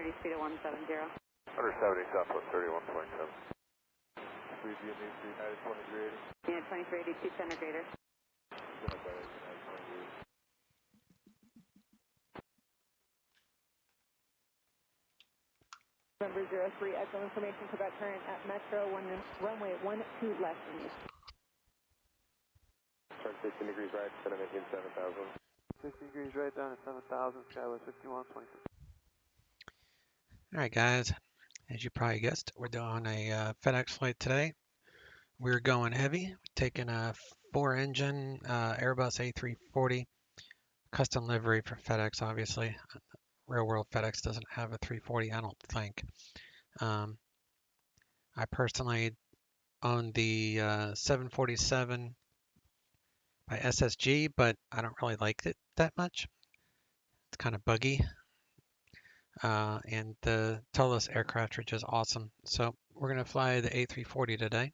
130, speed of 170. 170, Southwest 31.7. Please be United 2380. Unit 2380, 210 or greater. November 03, echo information for that current at Metro, runway 12 left from you. Turn 15 degrees right, set of making 7,000. 15 degrees right down at 7,000, Skywest 51.6. All right, guys. As you probably guessed, we're doing a FedEx flight today. We're going heavy, taking a 4-engine Airbus A340 custom livery for FedEx, obviously. Real world FedEx doesn't have a 340, I don't think. I personally own the 747 by SSG, but I don't really like it that much. It's kind of buggy. And the tailless aircraft are just awesome. So we're going to fly the A340 today.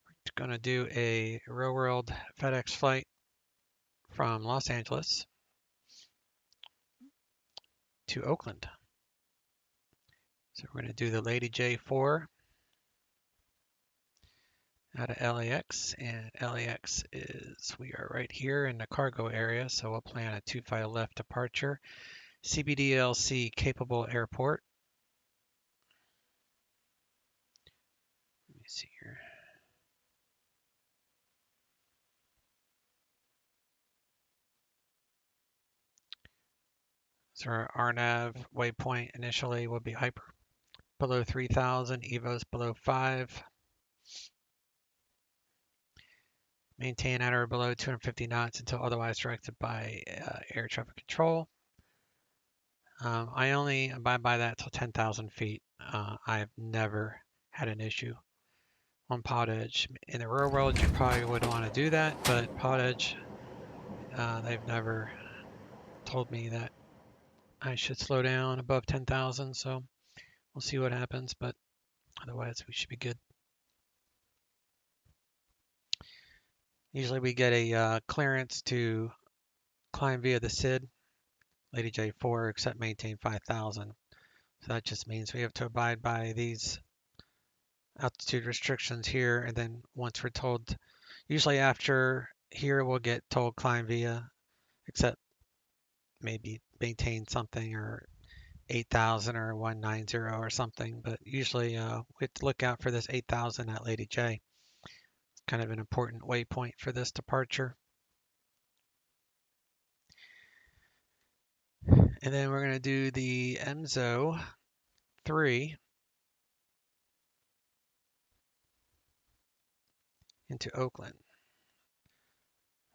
We're going to do a real world FedEx flight from Los Angeles to Oakland. So we're going to do the Lady J4 out of LAX, and LAX we are right here in the cargo area, so we'll plan a 25 left departure. CBDLC capable airport. Let me see here. So our RNAV waypoint initially will be hyper below 3,000, EVOs below 5. Maintain at or below 250 knots until otherwise directed by air traffic control. I only abide by that till 10,000 feet. I've never had an issue on pod edge. In the real world, you probably would want to do that, but pod edge, they've never told me that I should slow down above 10,000, so we'll see what happens, but otherwise we should be good. Usually we get a clearance to climb via the SID, Lady J4, except maintain 5,000. So that just means we have to abide by these altitude restrictions here, and then once we're told, usually after here we'll get told climb via, except maybe maintain something or 8,000 or 190 or something, but usually we have to look out for this 8,000 at Lady J. It's kind of an important waypoint for this departure. And then we're going to do the EMSO 3 into Oakland.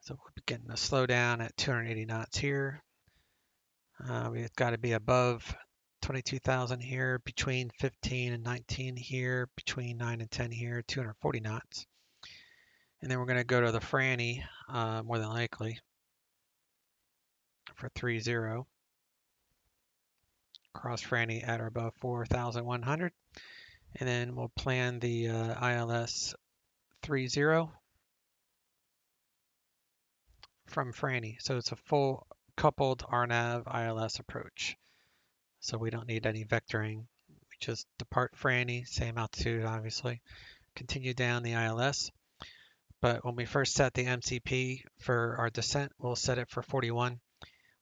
So we'll be getting a slow down at 280 knots here. We've got to be above 22,000 here, between 15 and 19 here, between 9 and 10 here, 240 knots. And then we're going to go to the Franny, more than likely, for 30. Cross Franny at or above 4,100. And then we'll plan the ILS 30 from Franny. So it's a full coupled RNAV ILS approach. So we don't need any vectoring. We just depart Franny, same altitude obviously, continue down the ILS. But when we first set the MCP for our descent, we'll set it for 41.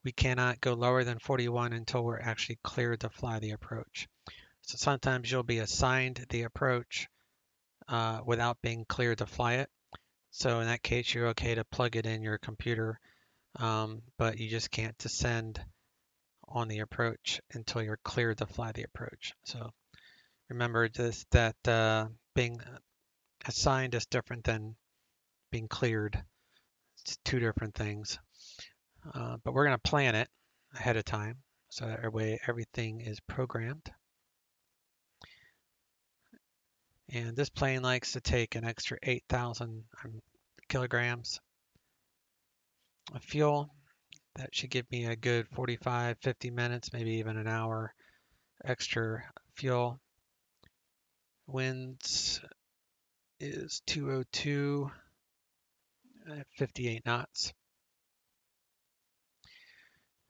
We cannot go lower than 41 until we're actually cleared to fly the approach. So sometimes you'll be assigned the approach without being cleared to fly it. So in that case, you're okay to plug it in your computer, but you just can't descend on the approach until you're cleared to fly the approach. So remember this, that being assigned is different than being cleared. It's two different things. But we're going to plan it ahead of time, so that way everything is programmed. And this plane likes to take an extra 8,000 kilograms of fuel. That should give me a good 45, 50 minutes, maybe even an hour extra fuel. Winds is 202 at 58 knots.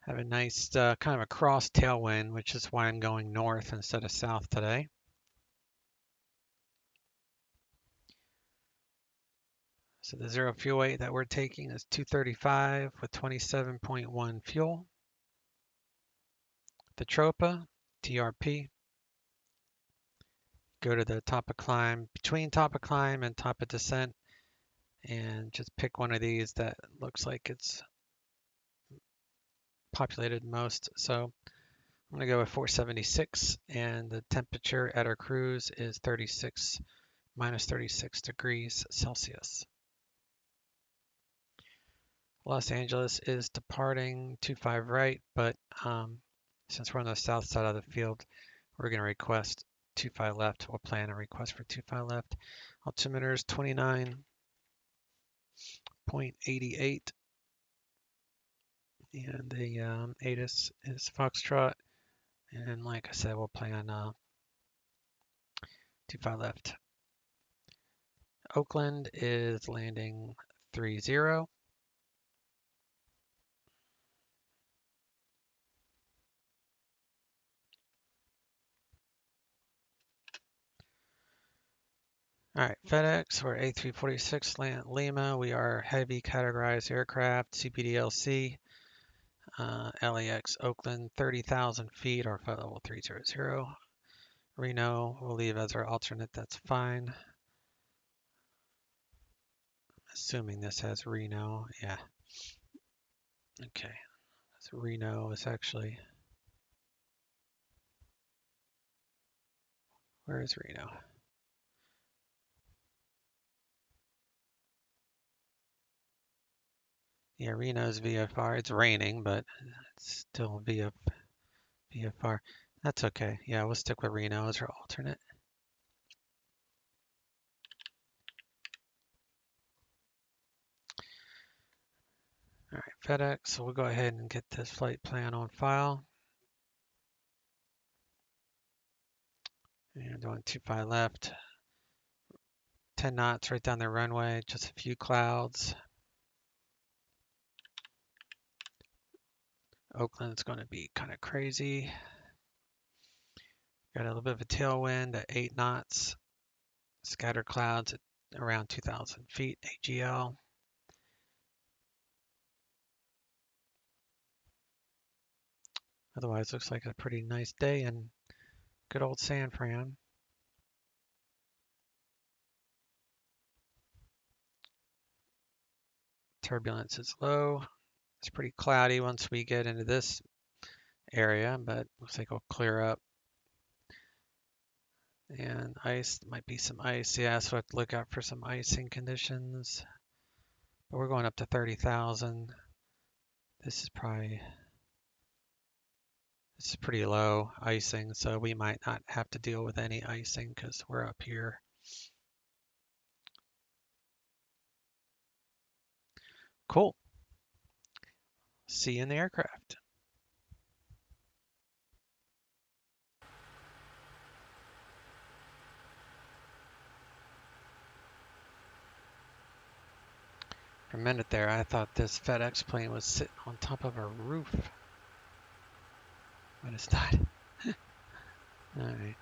Have a nice kind of a cross tailwind, which is why I'm going north instead of south today. So the zero fuel weight that we're taking is 235 with 27.1 fuel. The Tropa, TRP. Go to the top of climb, between top of climb and top of descent, and just pick one of these that looks like it's populated most. So I'm going to go with 476, and the temperature at our cruise is minus 36 degrees Celsius. Los Angeles is departing 25 right, but since we're on the south side of the field, we're going to request 25 left. We'll plan a request for 25 left. Altimeter is 29.88, and the ATIS is Foxtrot. And like I said, we'll plan 25 left. Oakland is landing 30. All right, FedEx, we're A340-600 Lima. We are heavy categorized aircraft, CPDLC, LAX Oakland, 30,000 feet, or flight level 300. Reno, we'll leave as our alternate, that's fine. Assuming this has Reno, yeah. Okay, so Reno is actually, where is Reno? Yeah, Reno's VFR. It's raining, but it's still VFR. That's okay. Yeah, we'll stick with Reno as our alternate. All right, FedEx. So we'll go ahead and get this flight plan on file. And doing 25 left. 10 knots right down the runway. Just a few clouds. Oakland's going to be kind of crazy. Got a little bit of a tailwind at 8 knots. Scattered clouds at around 2,000 feet AGL. Otherwise, looks like a pretty nice day in good old San Fran. Turbulence is low. It's pretty cloudy once we get into this area, but looks like it'll clear up. And ice, might be some ice. Yeah, so I have to look out for some icing conditions. But we're going up to 30,000. This is pretty low icing, so we might not have to deal with any icing because we're up here. Cool. See you in the aircraft. For a minute there, I thought this FedEx plane was sitting on top of a roof. But it's not. Alright.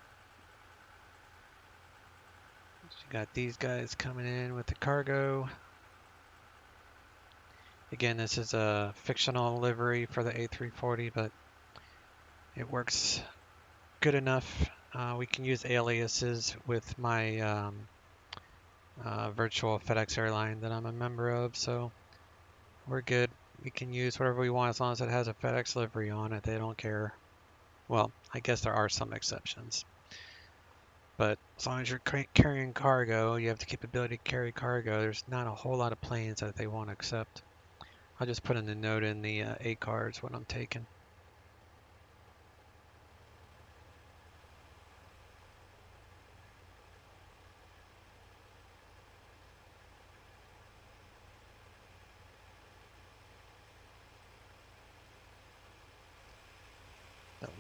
So you got these guys coming in with the cargo. Again, this is a fictional livery for the A340, but it works good enough. We can use aliases with my virtual FedEx airline that I'm a member of, so we're good. We can use whatever we want as long as it has a FedEx livery on it. They don't care. Well, I guess there are some exceptions. But as long as you're carrying cargo, you have the capability to carry cargo, there's not a whole lot of planes that they won't accept. I'll just put in the note in the A cards what I'm taking.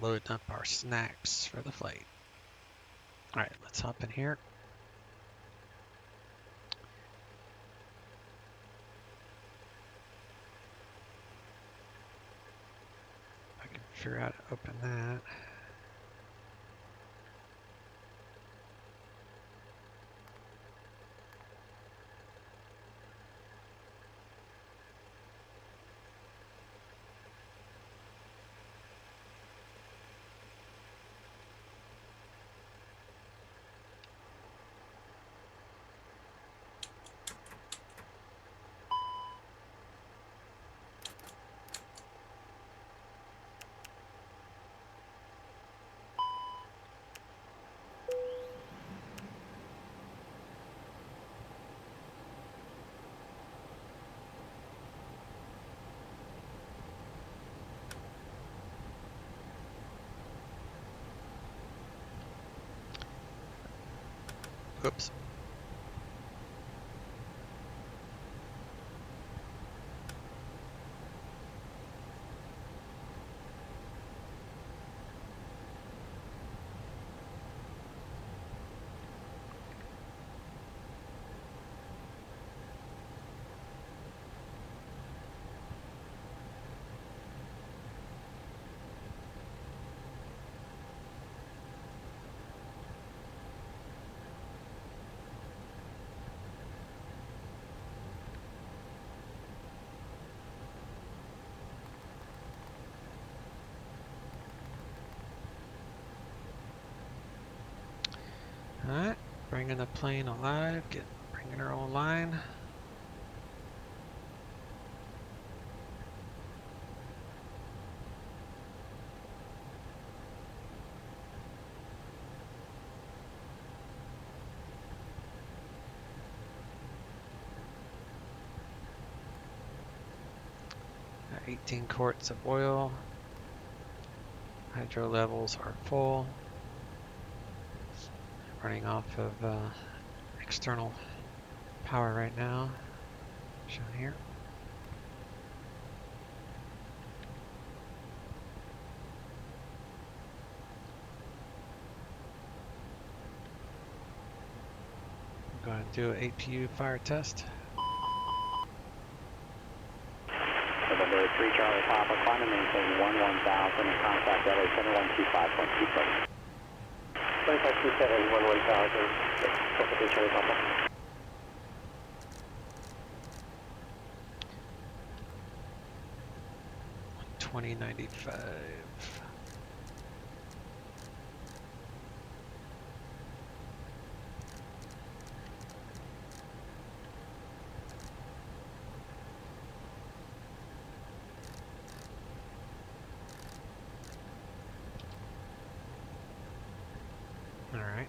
Loading up our snacks for the flight. Alright, let's hop in here. figure out how to open that. Oops. Alright, bringing the plane alive, bringing her online. Got 18 quarts of oil. Hydro levels are full. Running off of external power right now, shown here. I'm going to do an Apu Fire Test. November 3 Charlie Papa, climb and maintain 11,000 and contact LA Center 125.27. 2527, 11,000, November 3 Charlie Papa. 2095. All right.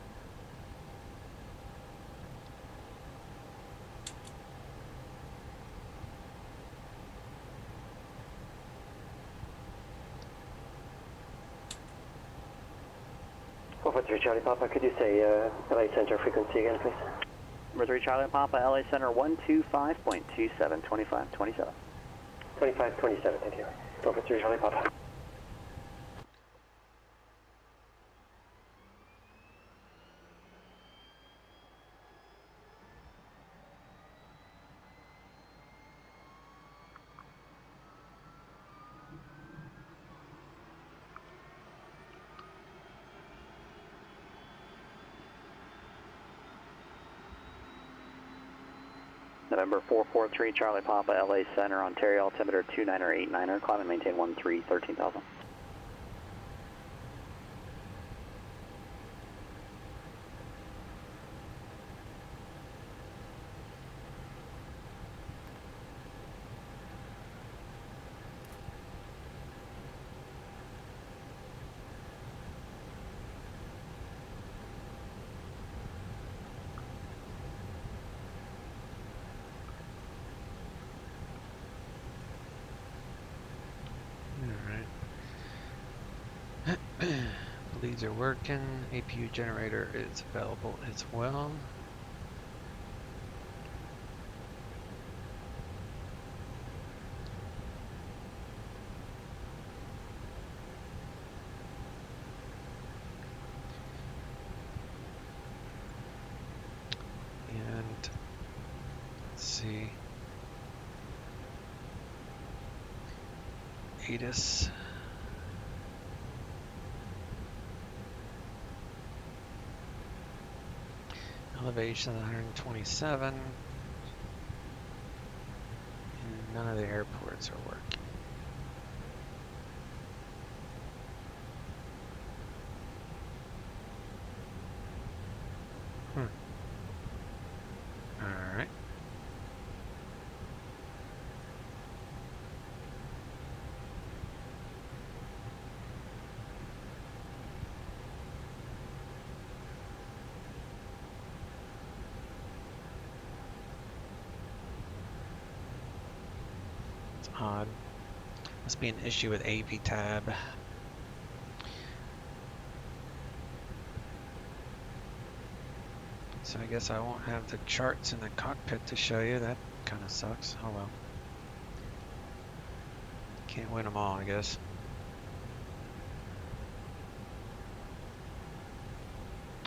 Over 3 Charlie Papa, could you say LA Center frequency again, please? Number 3 Charlie Papa, LA Center 125.27, 2527. 2527, thank you. Over 3 Charlie Papa. November 443 Charlie Papa, LA Center, Ontario, altimeter 2989er, climb and maintain 13,000. Leads are working. APU generator is available as well. And let's see. ATIS. Elevation 127. And none of the airports are working. Alright. It's odd. Must be an issue with AV tab. So I guess I won't have the charts in the cockpit to show you. That kind of sucks. Oh well. Can't win them all, I guess.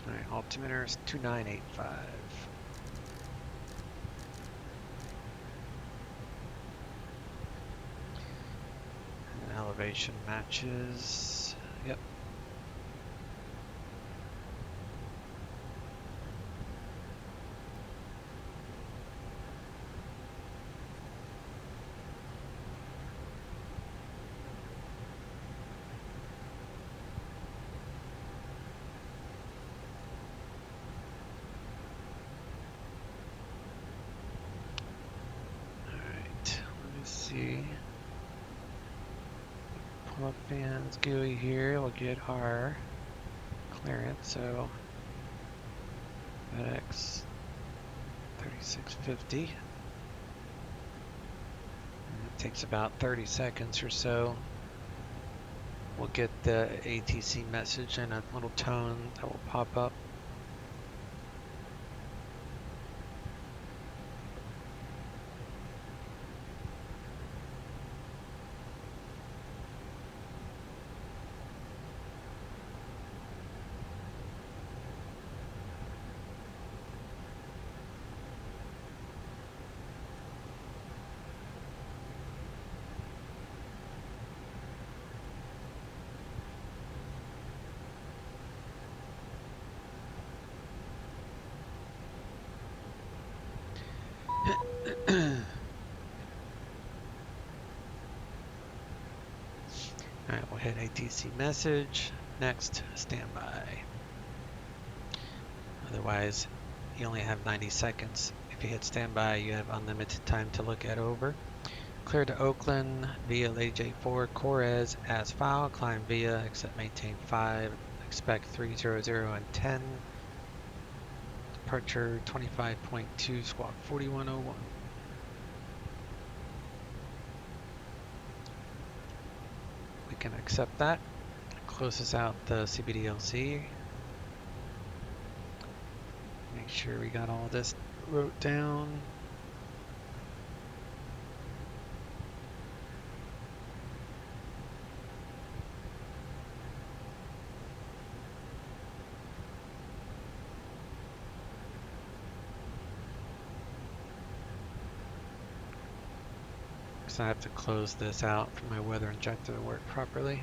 Alright, altimeter is 2985. And elevation matches. Yep. See, pull up fans GUI here, we'll get our clearance. So FedEx 3650, and it takes about 30 seconds or so. We'll get the ATC message and a little tone that will pop up. Alright, we'll hit ATC message. Next, standby. Otherwise, you only have 90 seconds. If you hit standby, you have unlimited time to look it over. Clear to Oakland via AJ4 Corez as file. Climb via, except maintain 5. Expect 300 and 10. Departure 25.2, squawk 4101. We can accept that. Closes out the CBDLC. Make sure we got all this wrote down. So I have to close this out for my weather injector to work properly.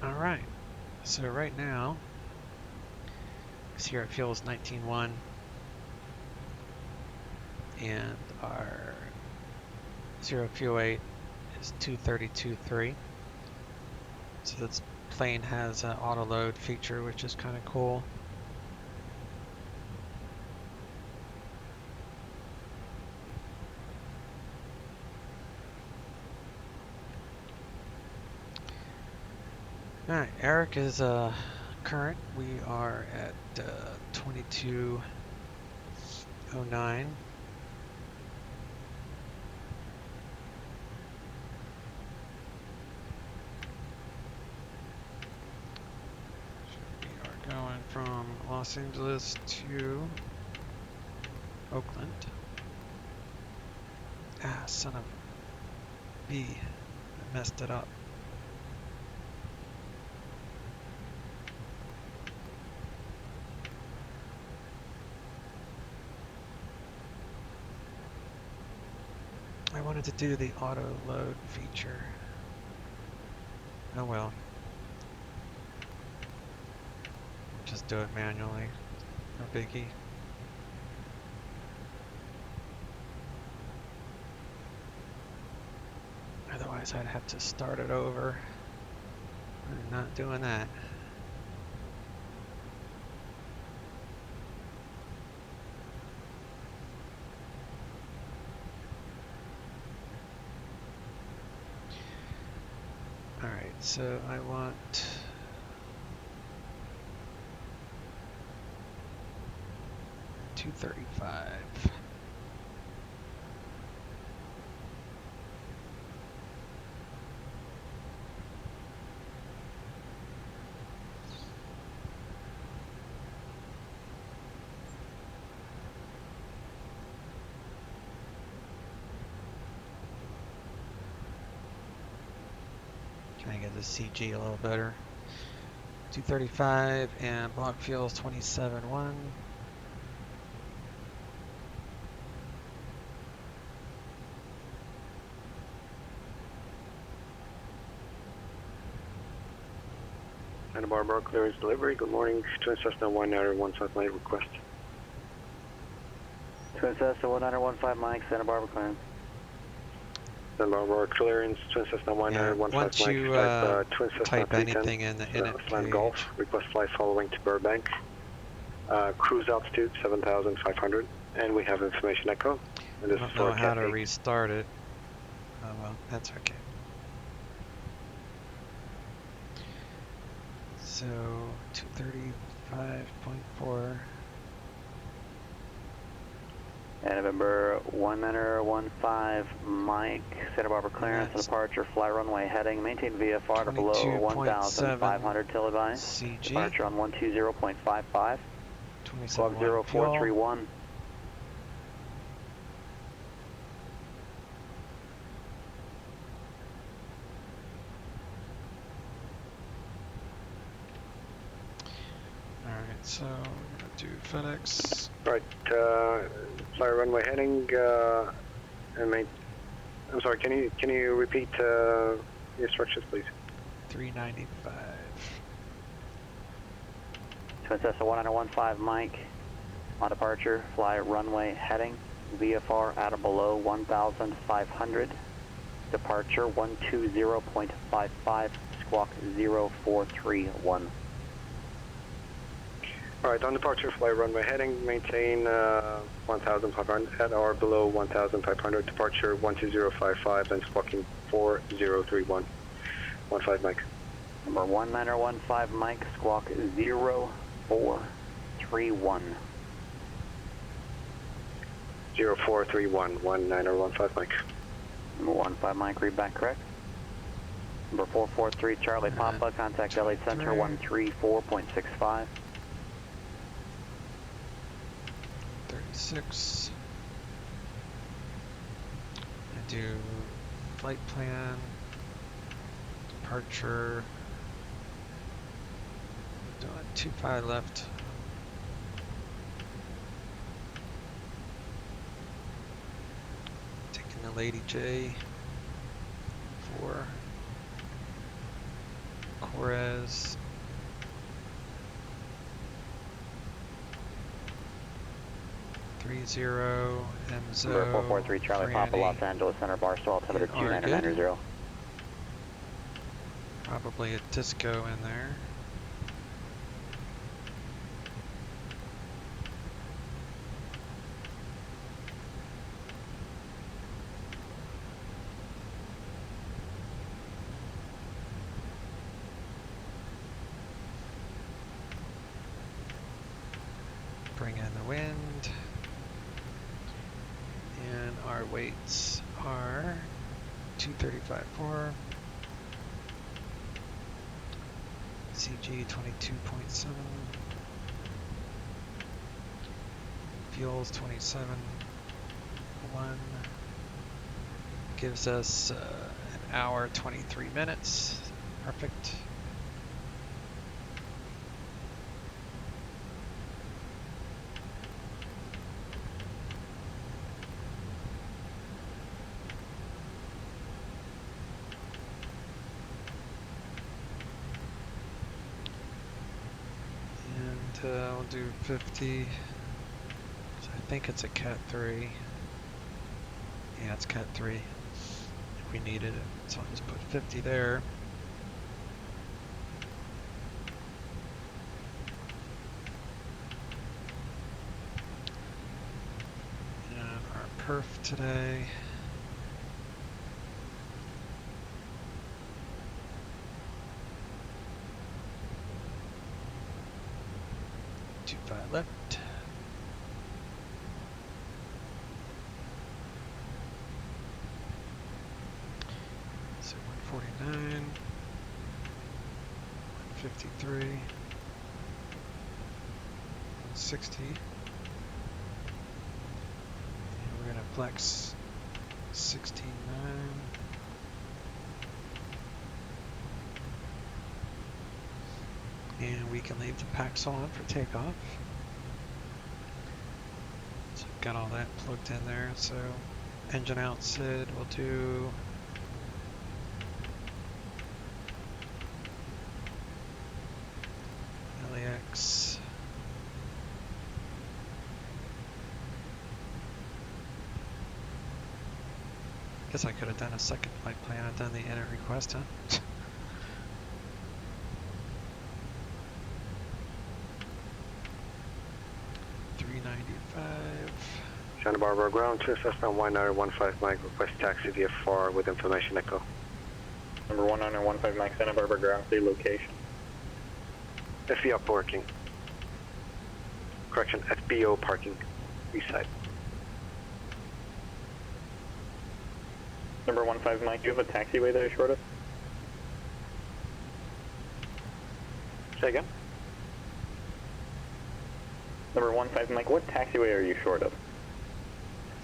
Alright, so right now, Sierra fuel is 19.1 and our zero fuel weight is 232.3. So this plane has an auto load feature, which is kind of cool. Alright, Eric is current. We are at 2209. We are going from Los Angeles to Oakland. Ah, son of B. I messed it up. wanted to do the auto load feature. Oh well. Just do it manually. No biggie. Otherwise I'd have to start it over. I'm not doing that. Alright, so I want 235. Trying to get the CG a little better. 235 and block fuels 27.1. Santa Barbara clearance delivery. Good morning. Twin Cessna 1915 Mike request. Twin Cessna 1915 Mike, Santa Barbara clearance. Santa Barbara clearance. Twin Cessna 1915 Once Mike. you Twin Cessna type 310, anything in the init Slam page, Golf. Request flight following to Burbank. Cruise altitude 7,500. And we have information echo. And I this don't is know for how Cat to 8. restart it. Oh well, that's okay. So 235.4. And November 1915 Mike, Santa Barbara clearance and departure, fly runway heading, maintain VFR to below 1,500 till advised. CG. Departure on 120.55. 27 Club 0431. Alright, so we're gonna do FedEx. Right, fly runway heading, and I'm sorry, can you repeat the instructions, please? 395. Twin Cessna 1915 Mike, on departure, fly runway heading, VFR at or below 1,500. Departure 120.55, squawk 0431. Alright, on departure, fly runway heading, maintain 1,500 at or below 1,500, departure 12055 and squawking 4031. 15 Mike. Number 1915 Mike, squawk 0431. 0431, 1915 Mike. Number 15 Mike, read back correct. Number 443 Charlie Papa, contact LA Center 134.65. 36. I do flight plan, departure, doing 25 left. Taking the Lady J for Corez. Zero Enzo. Number 443 Charlie Papa, Los Angeles Center, Barstow, altimeter 2990. Probably a disco in there. Bring in the wind. And our weights are 235.4, CG 22.7, fuels 27.1, gives us an hour 23 minutes. Perfect. We'll do 50. So I think it's a Cat 3. Yeah, it's Cat 3. If we needed it. So I'll just put 50 there. And our perf today. Left. So 149, 153, 160. And we're gonna flex 16.9. And we can leave the packs on for takeoff. So got all that plugged in there. So engine out SID, we'll do LAX. Guess I could have done a second flight plan and done the edit request, huh? 395. Santa Barbara ground to Cessna 1915 Mike, request taxi VFR with information echo. Number 1915 Mike, Santa Barbara ground, the location. FBO parking. Correction, FBO parking. East side. Number 15 Mike, do you have a taxiway that is short of? Say again? Number 15 Mike, what taxiway are you short of?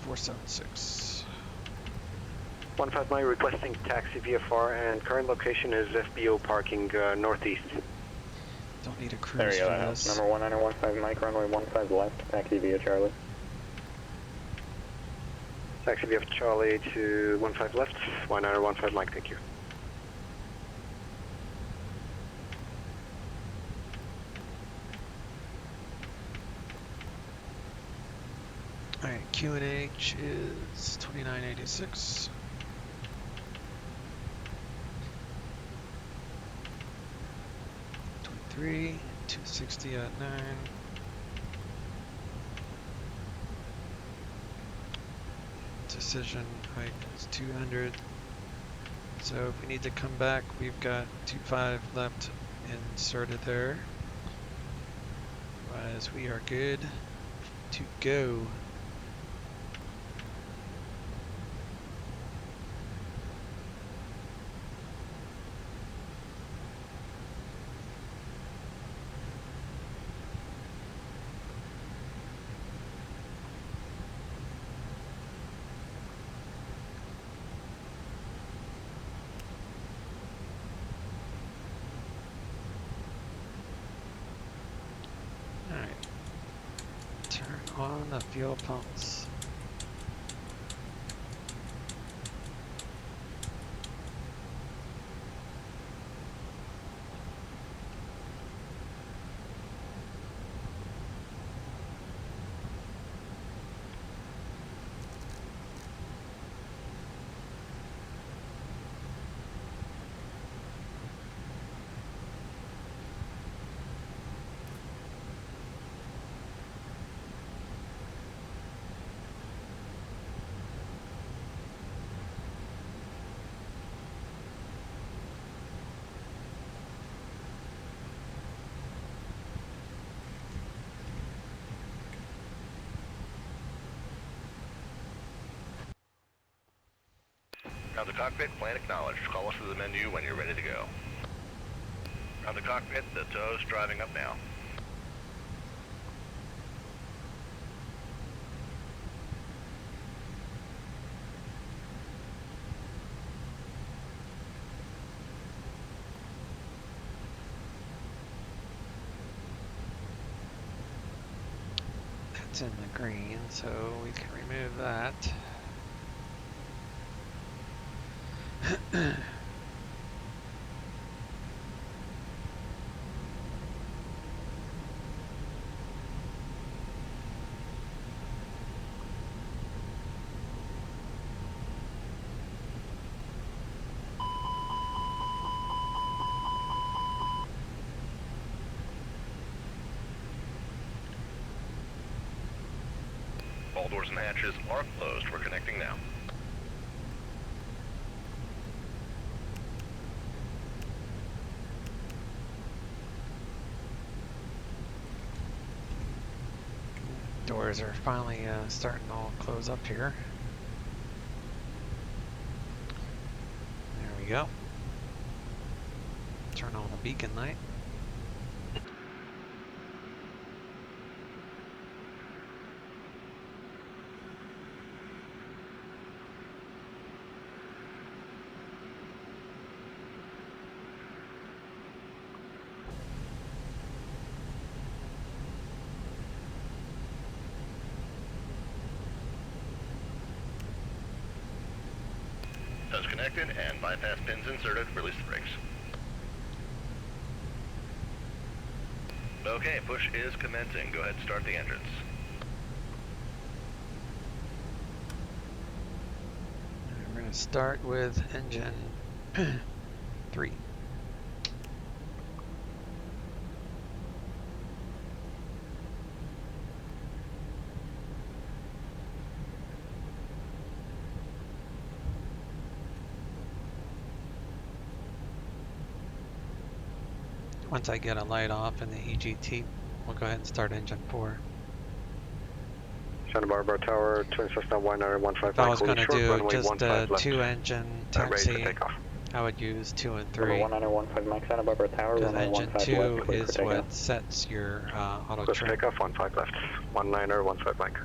476. 15 Mike requesting taxi VFR and current location is FBO parking northeast. Don't need a cruise There you for go. this. Number 1915 Mike, runway 15 left, taxi via Charlie. Taxi via Charlie to 15 left, 1915 Mike, thank you. Alright, QNH is 2986. $23, 260 at 9. Decision height is 200. So if we need to come back, we've got 25 left inserted there. Otherwise, we are good to go. On the fuel pumps. Round the cockpit, plan acknowledged. Call us through the menu when you're ready to go. Round the cockpit, the tow's driving up now. That's in the green, so we can remove that. doors and hatches are closed. We're connecting now. Doors are finally starting to all close up here. There we go. Turn on the beacon light. Toes connected and bypass pins inserted. Release the brakes. Okay, push is commencing. Go ahead and start the engines. We're going to start with engine 3. Once I get a light off in the EGT, we'll go ahead and start engine 4. Santa Barbara Tower, Twin Cessna 1915. If I was going to do runway just 15 a left. 2-engine Ready to taxi, take off. I would use 2 and 3. Number 1915 Mike, Santa Barbara Tower, Because runway engine 15 2 left, clear for is takeoff. what sets your auto Close for trim. takeoff, 15 left. 1915 Mike.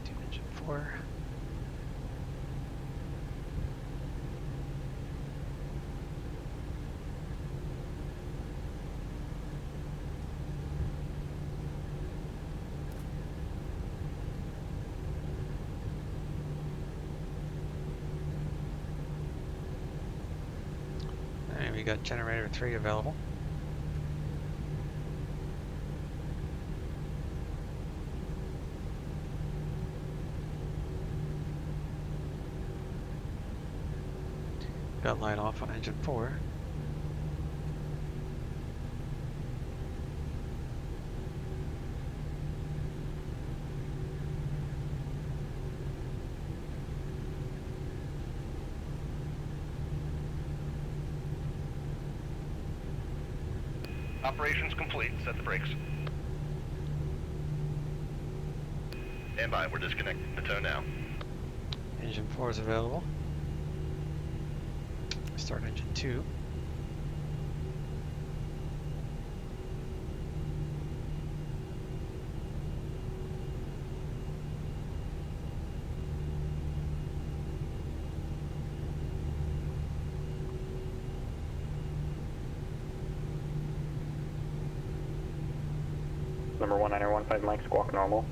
Do engine 4. And we got generator 3 available. Got light off on engine 4. Operations complete. Set the brakes. Stand by. We're disconnecting the tow now. Engine 4 is available. Start engine 2. Number 1915 Mike, squawk normal.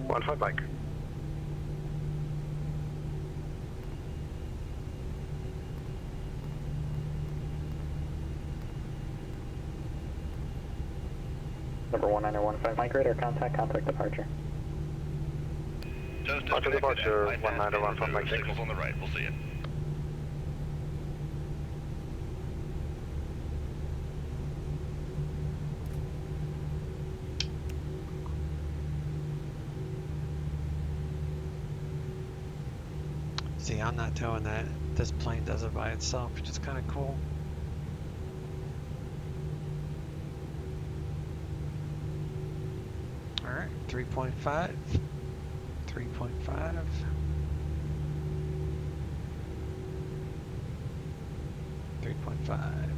One five Mike. Number 1915 Mike, radar contact departure. Toes After disconnected departure, and bypass 1915 pins Mike removed. 6. Signals on the right. We'll see you. See, I'm not towing that. This plane does it by itself, which is kind of cool. Alright, 3.5. 3.5. 3.5.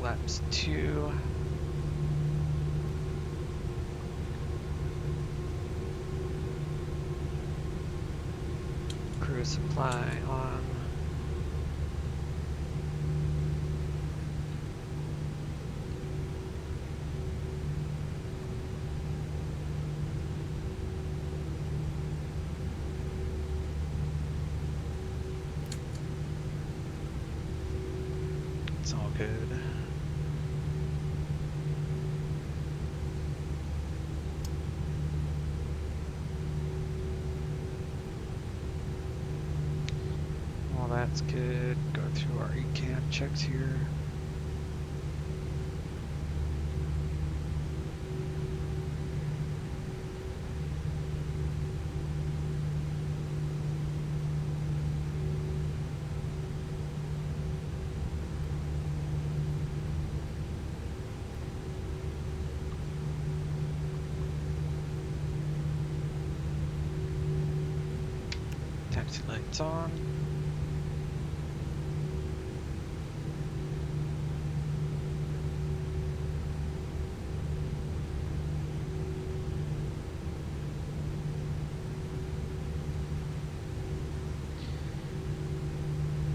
Flaps 2. Crew supply on. It's all good. All that's good. Go through our ECAM checks here. Taxi lights on.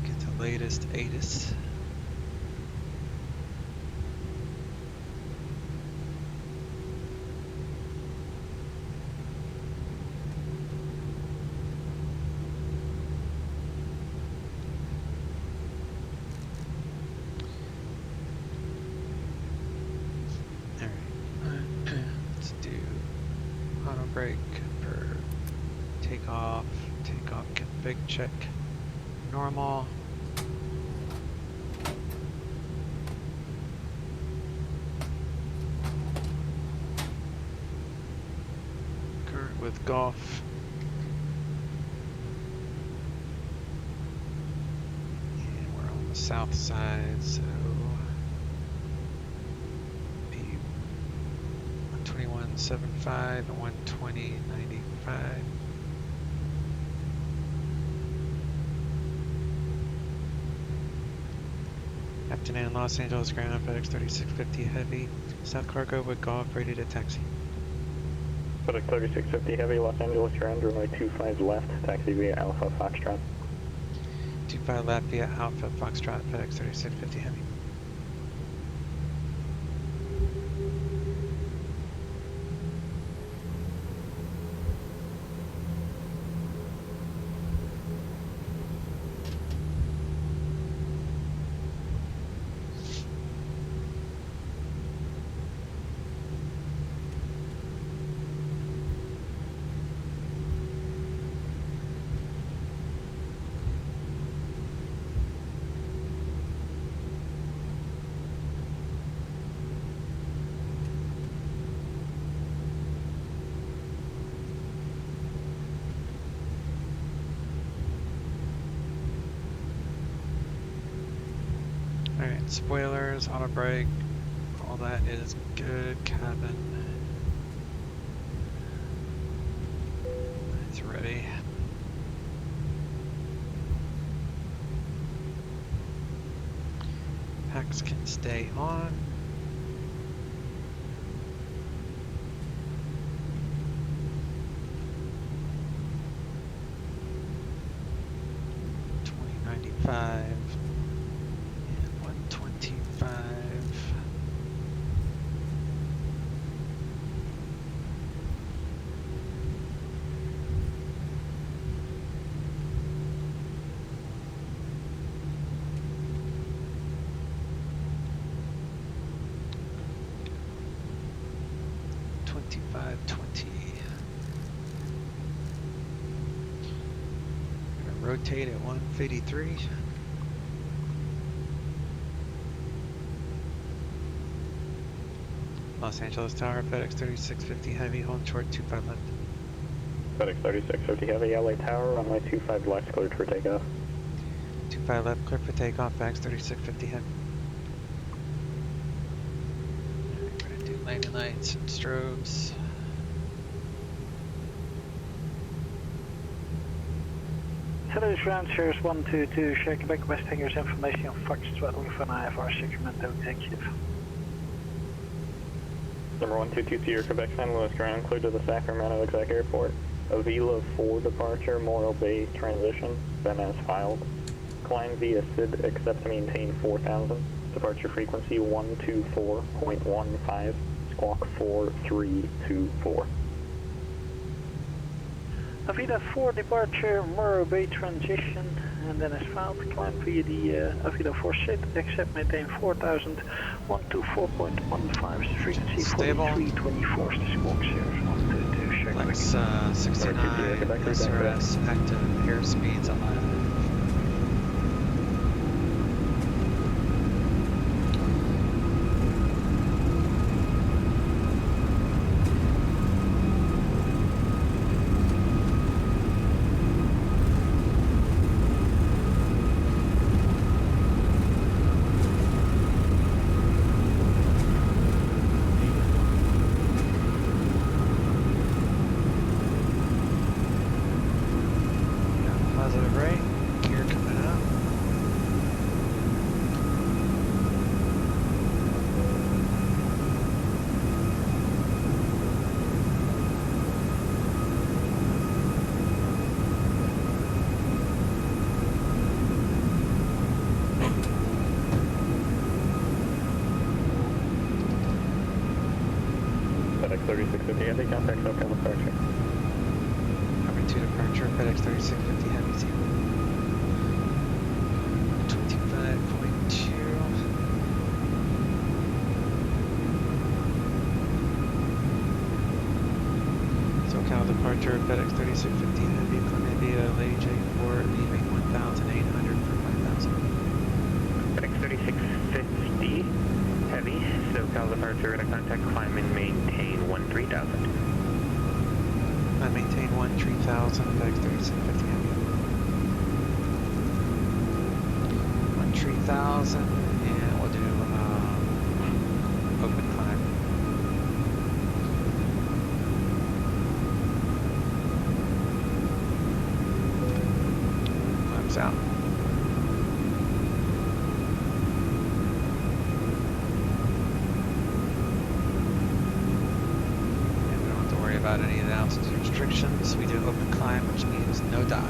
Get the latest ATIS. Let's do auto brake for takeoff. Takeoff config check normal. Current with Golf. And we're on the south side, so be 121.75 and 120.95. Afternoon, Los Angeles ground, FedEx 3650 Heavy. South cargo with Golf, ready to taxi. FedEx 3650 Heavy, Los Angeles ground, runway 25 left, taxi via Alpha Foxtrot. 25 left via Alpha Foxtrot, FedEx 3650 Heavy. Alright, spoilers, auto brake, all that is good. Cabin it's ready. Packs can stay on. $20.95 and $125. $25.20. Gonna rotate at 153. Los Angeles Tower, FedEx 3650 Heavy, hold short 25 left. FedEx 3650 Heavy, LA Tower, runway 25 left, cleared for takeoff. 25 left, clear for takeoff, FedEx 3650 Heavy. Alright, we're gonna do landing lights and strobes. Hello, ground service 122, share Quebec West Hangers information on Foxtrot with an IFR Sacramento executive. Number 1222 your Quebec San Luis ground, clear to the Sacramento Exec Airport. Avila 4 departure, Morro Bay transition, then as filed. Climb via SID except to maintain 4000. Departure frequency 124.15, squawk 4324. Avila 4 departure, Morro Bay transition, and then as filed, climb via the Avila 4 SID, except maintain 4000, 124.15, frequency Stable. 4324, the squawk 0122, share Quebec. Flex 69, SRS, active airspeeds allowed. Positive right, gear coming up. FedEx 3650, I think contact SoCal departure. Number 2 departure, FedEx 3650 Heavy 0. 25.2. SoCal departure, FedEx 3650 Heavy, Columbia via Lady J4, leaving 1,800 for 5,000. FedEx 3650 Heavy, SoCal departure, radar contact, climb and maintain 13,000. I maintain 13,000, FedEx 3650 Heavy. 13,000, and we'll do open climb. Climbs out. And we don't have to worry about any of the altitude restrictions. We do open climb, which means no dot.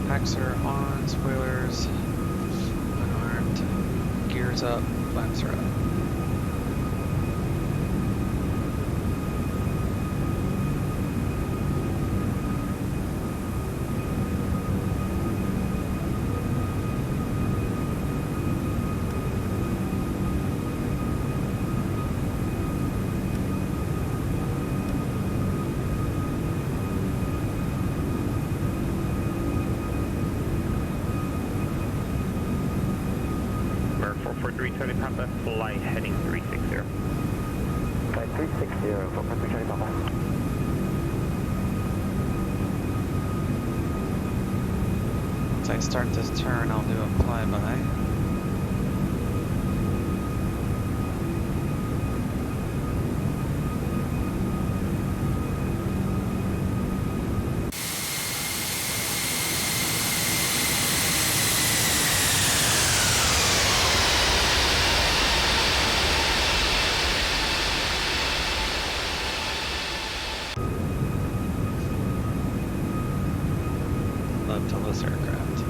Packs are on, spoilers unarmed, gears up, flaps are up. Number 443 Charlie Papa, fly heading 360. Flight 360, 443 Charlie Papa. Once I start this turn, I'll do a flyby. Love to this aircraft.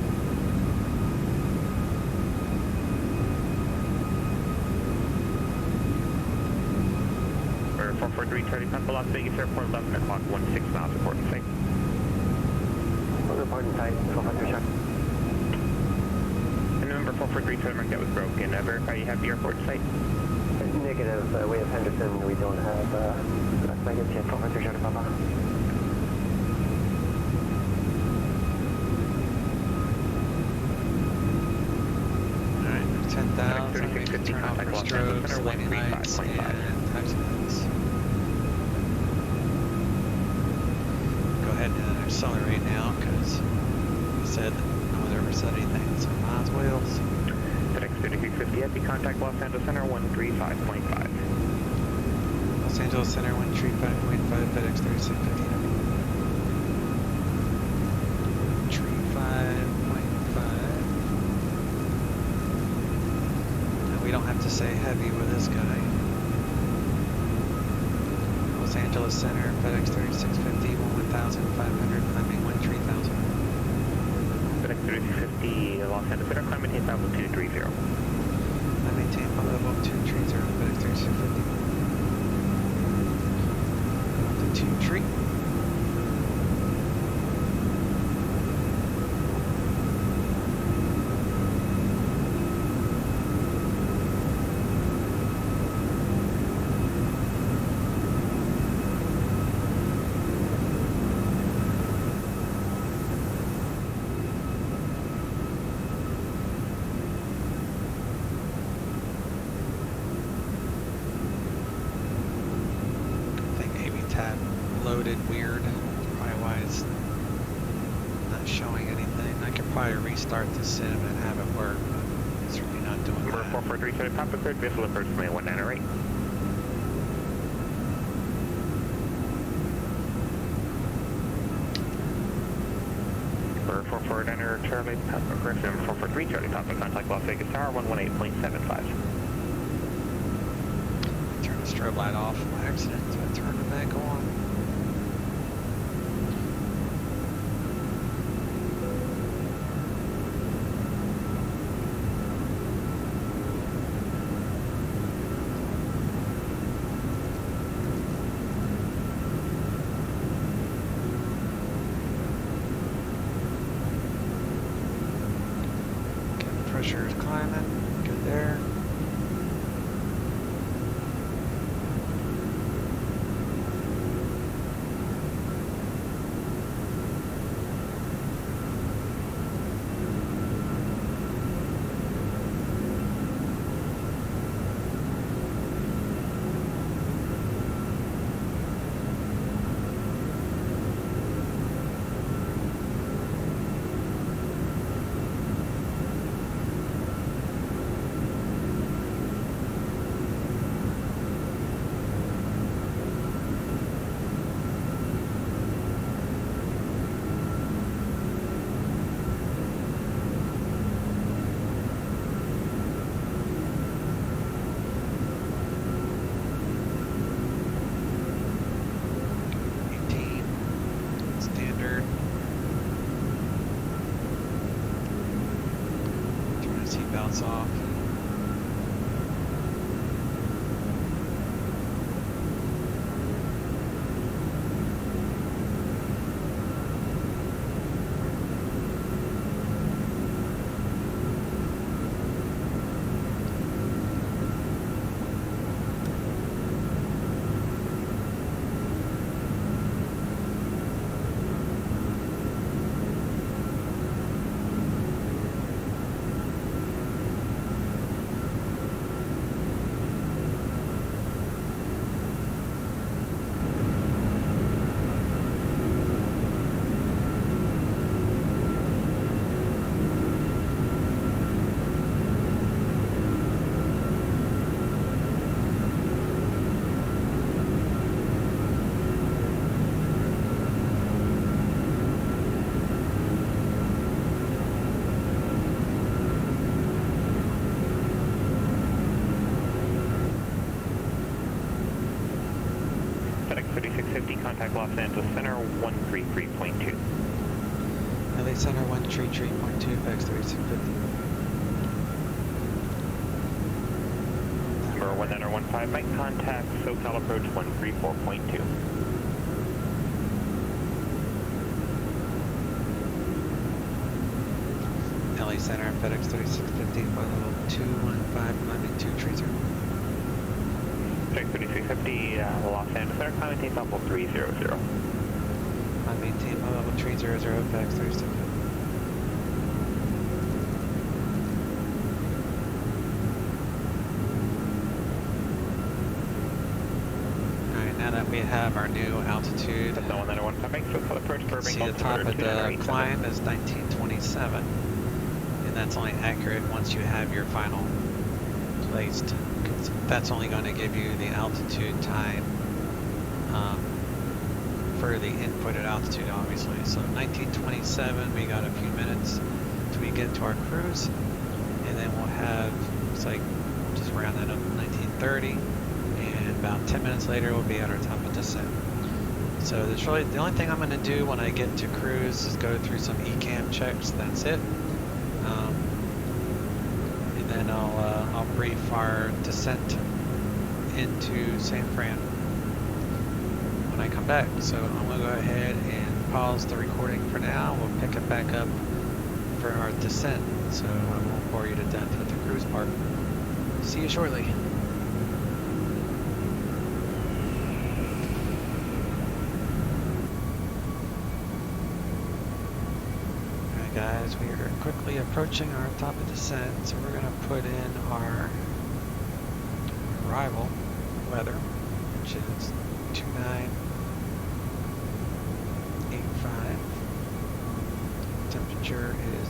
Number 443 Charlie Papa, Las Vegas Airport, 11 o'clock, 16 miles, reporting site. Reporting site, 443 Charlie. And number 443 Charlie Mark, that was broken. Verify you have the airport site. Negative, we have Henderson, we don't have Las Vegas yet, 443 Charlie Papa. Alright, 10,000, we can turn off our strobes, landing lights, and taxi lights. Go ahead and accelerate now, because he said no one ever said anything, so might as well. FedEx 3650 Heavy, contact Los Angeles Center 135.5. Los Angeles Center 135.5 FedEx 3650. Tree 5.5. Now we don't have to say heavy with this guy. Los Angeles Center FedEx 3650 1500 climbing 13000. FedEx 3650 Los Angeles Center climb maintain level 230. I maintain level 230 FedEx 3650. To tree. Loaded weird, probably why it's not showing anything. I could probably restart the sim and have it work, but it's really not doing Number that. 443 Papa Cleared, vessel approach from 1908. Number 449 Charlie Papa, correction, number 443 Charlie Papa, contact Las Vegas Tower 118.75. Turn the strobe light off by accident, so I turn it back on. Pressure is climbing, good there. Seatbelts off. FedEx 3650, contact Los Angeles Center 133.2. LA Center 133.2, FedEx 3650. Number 1915, make contact SoCal approach 134.2. LA Center, FedEx 3650, flight level 215, climbing 230. FedEx 3650, Los Angeles Center, climb maintain level 300. I maintain my level 300, FedEx 3650. Alright, now that we have our new altitude, That's the 1915, make SoCal approach you can see the top of the climb is 1927. And that's only accurate once you have your final placed, because that's only going to give you the altitude time for the inputted altitude, obviously. So 1927, we got a few minutes till we get to our cruise, and then we'll have, looks like, just round that up, 1930, and about 10 minutes later we'll be at our top of descent. So there's really, the only thing I'm going to do when I get to cruise is go through some ECAM checks. That's it. And then I'll brief our descent into San Fran when I come back. So I'm going to go ahead and pause the recording for now. We'll pick it back up for our descent, so I won't bore you to death with the cruise part. See you shortly. Alright guys, we are quickly approaching our top of descent, so we're going to put in our arrival weather, which is 2985. Temperature is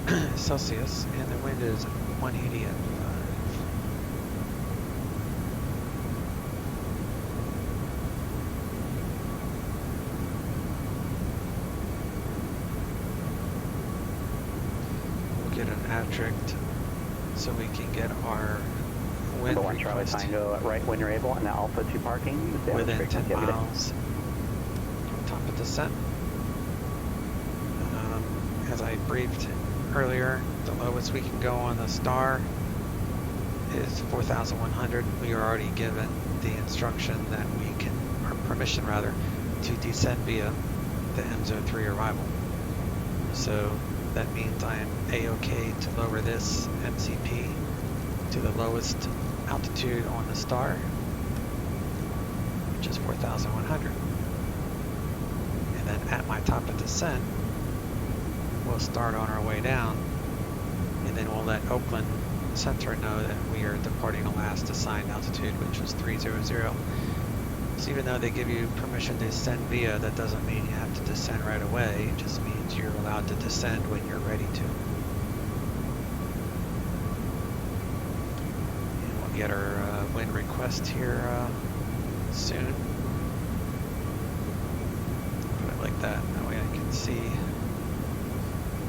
21 Celsius, and the wind is 180 at 5. We'll get an adrift so we can get our wind Number 1 Charlie Tango right when you're able, and the Alpha 2 parking. Within 10 miles from top of descent. As I briefed earlier, the lowest we can go on the Star is 4,100. We are already given the instruction that we can, or permission rather, to descend via the MZO3 arrival. So that means I am A-OK to lower this MCP to the lowest altitude on the Star, which is 4,100. And then at my top of descent, we'll start on our way down, and then we'll let Oakland Center know that we are departing the last assigned altitude, which was 300. So even though they give you permission to descend via, that doesn't mean you have to descend right away. It just means you're allowed to descend when you're ready to. And we'll get our wind request here soon. Put it like that. That way I can see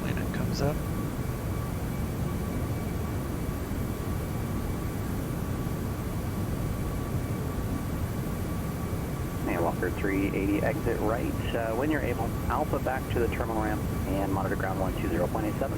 when it comes up. And Walker 380 exit right. When you're able, Alpha back to the terminal ramp and monitor ground 120.87.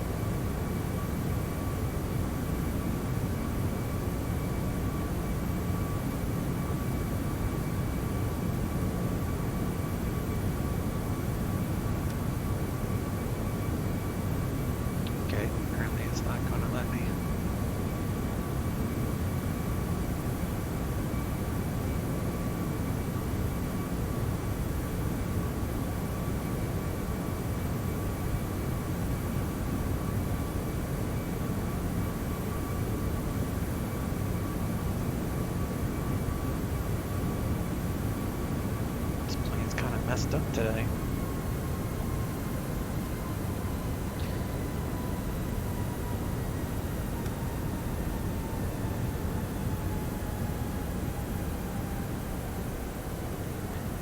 Messed up today.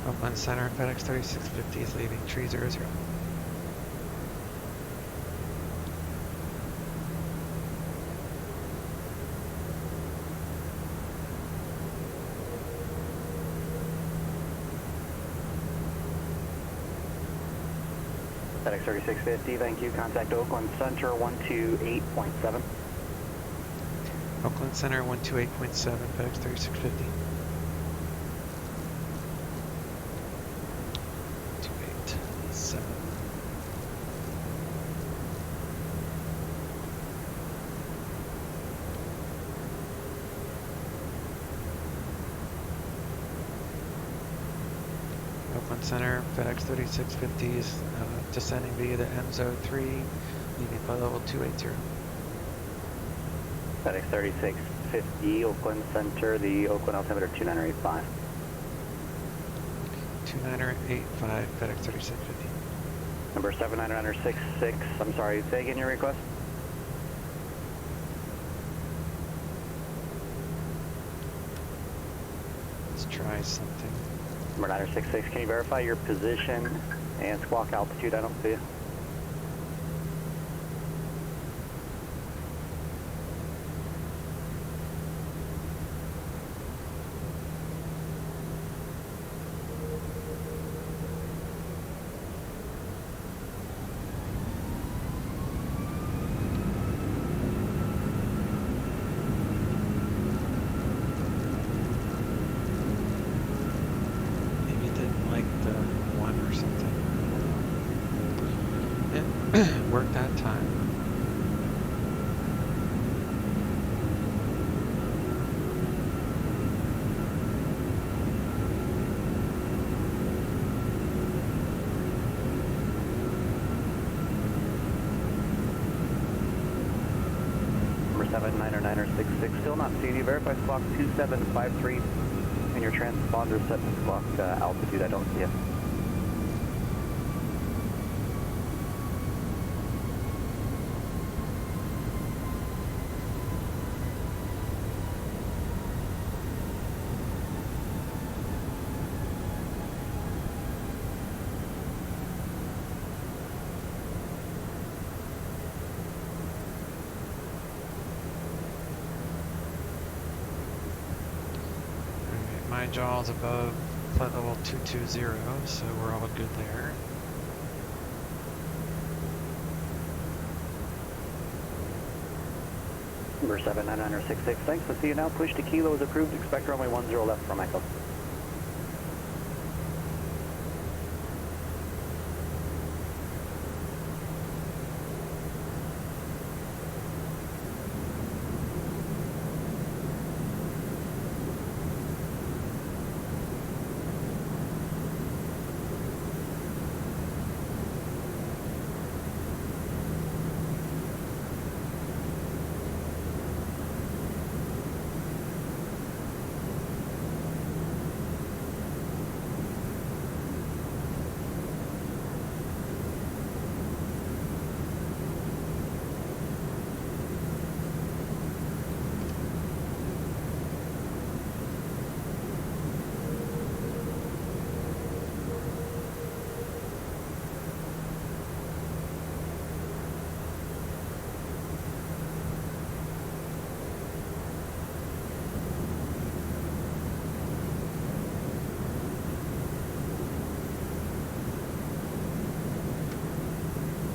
Oakland Center, FedEx 3650 is leaving 300. FedEx 3650, thank you. Contact Oakland Center 128.7. Oakland Center 128.7, FedEx 3650. 287. Oakland Center, FedEx 3650 is descending via the MZO3, leaving by level 280. FedEx 3650, Oakland Center, the Oakland altimeter 2985. 2985, FedEx 3650. Number 7966, I'm sorry, say again your request? Let's try something. Number 966, can you verify your position and squawk altitude? I don't see you. Maybe it didn't like the one or something. It worked that time. Number 79966, still not seeing you. Verify squawk 2753 and your transponder set to squawk altitude. I don't see you. Alright, my jaw's above flight level 220, so we're all good there. Number 79966, thanks. I'll see you now. Push to kilo is approved. Expect runway 10 left from Echo.